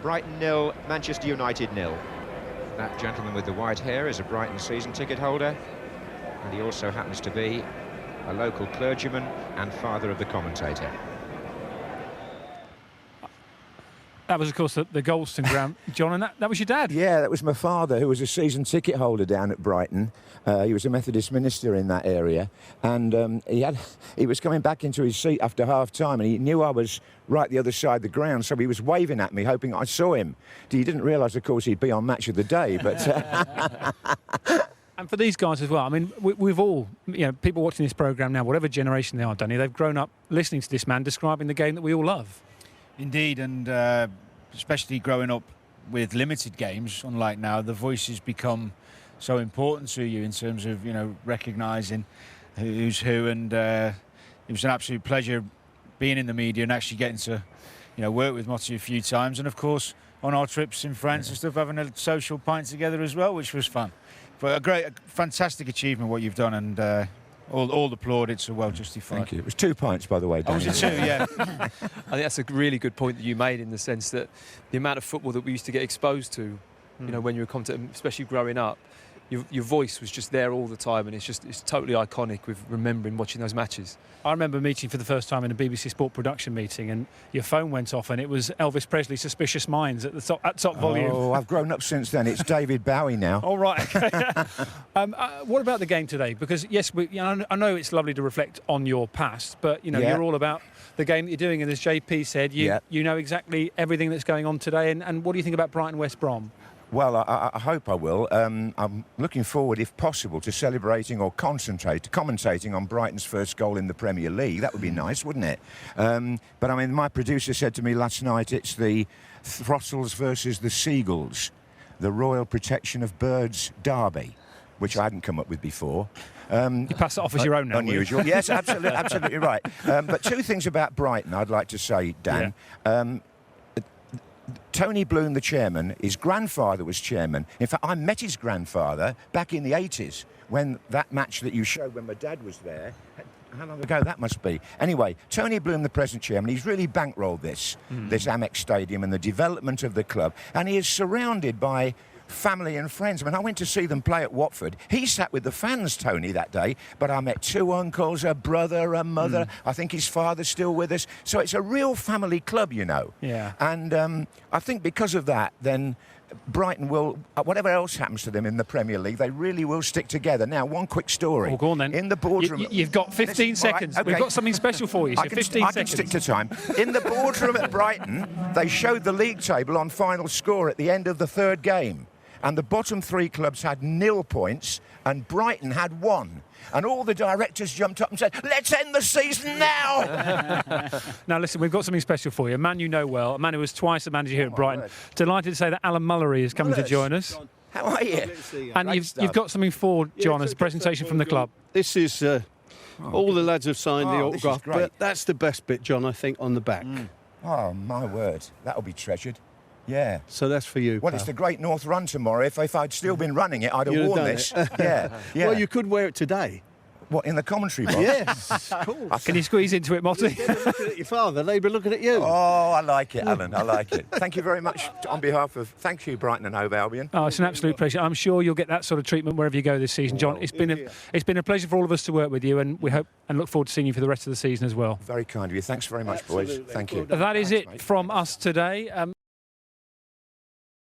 Brighton 0, Manchester United 0. That gentleman with the white hair is a Brighton season ticket holder, and he also happens to be a local clergyman and father of the commentator. That was, of course, the Goldstone ground, John, and that was your dad? Yeah, that was my father, who was a season ticket holder down at Brighton. He was a Methodist minister in that area, and he was coming back into his seat after half-time, and he knew I was right the other side of the ground, so he was waving at me, hoping I saw him. He didn't realise, of course, he'd be on Match of the Day, but... And for these guys as well, I mean, we've all, people watching this programme now, whatever generation they are, Danny, they've grown up listening to this man describing the game that we all love. Indeed, and especially growing up with limited games, unlike now, the voices become so important to you in terms of, recognising who's who, and it was an absolute pleasure being in the media and actually getting to, work with Motson a few times, and of course, on our trips in France and stuff, having a social pint together as well, which was fun. But a fantastic achievement what you've done, and all the plaudits are well justified. Thank you. It was 2 pints, by the way, Danny. Oh, was it 2? Yeah. I think that's a really good point that you made, in the sense that the amount of football that we used to get exposed to, when you were commentating, especially growing up, your voice was just there all the time, and it's totally iconic with remembering watching those matches. I remember meeting for the first time in a BBC Sport production meeting, and your phone went off, and it was Elvis Presley's "Suspicious Minds" at the top volume. Oh, I've grown up since then. It's David Bowie now. Oh, right. Okay. What about the game today? Because yes, I know it's lovely to reflect on your past, but you're all about the game that you're doing, and as JP said, you know exactly everything that's going on today. And what do you think about Brighton West Brom? Well, I hope I will. I'm looking forward, if possible, to celebrating or commentating on Brighton's first goal in the Premier League. That would be nice, wouldn't it? But I mean, my producer said to me last night, it's the Throttles versus the Seagulls, the Royal Protection of Birds derby, which I hadn't come up with before. You pass it off as your own now. Unusual. Yes, absolutely right. But 2 things about Brighton I'd like to say, Dan. Yeah. Tony Bloom, the chairman, his grandfather was chairman. In fact, I met his grandfather back in the 80s when that match that you showed when my dad was there. How long ago that must be? Anyway, Tony Bloom, the present chairman, he's really bankrolled this Amex Stadium and the development of the club. And he is surrounded by family and friends. I mean, I went to see them play at Watford. He sat with the fans, Tony, that day, but I met 2 uncles, a brother, a mother. I think his father's still with us. So it's a real family club, Yeah. And I think because of that, then Brighton will, whatever else happens to them in the Premier League, they really will stick together. Now, one quick story. Oh, go on then. In the boardroom... You've got 15 seconds. Right, okay. We've got something special for you, so 15 seconds. I can stick to time. In the boardroom at Brighton, they showed the league table on final score at the end of the 3rd game. And the bottom 3 clubs had 0 points, and Brighton had 1. And all the directors jumped up and said, "Let's end the season now!" Now, listen, we've got something special for you. A man you know well, a man who was twice the manager here at Brighton. Delighted to say that Alan Mullery is coming to join us. How are you? And you've got something for John as a presentation from the club. This is... all the lads have signed the autograph, but that's the best bit, John, I think, on the back. Oh, my word. That'll be treasured. Yeah. So that's for you. Well, pal. It's the Great North Run tomorrow. If I'd still been running it, I'd have worn this. Yeah. Well, you could wear it today. What, in the commentary box? Yes, of course. Can you squeeze into it, Motson? Looking at your father, they'd be looking at you. Oh, I like it, Alan. I like it. Thank you very much on behalf of... Thank you, Brighton and Hove Albion. Oh, it's an absolute pleasure. I'm sure you'll get that sort of treatment wherever you go this season, John. It's been a pleasure for all of us to work with you, and we hope and look forward to seeing you for the rest of the season as well. Very kind of you. Thanks very much, boys. Thank you. That is it from us today.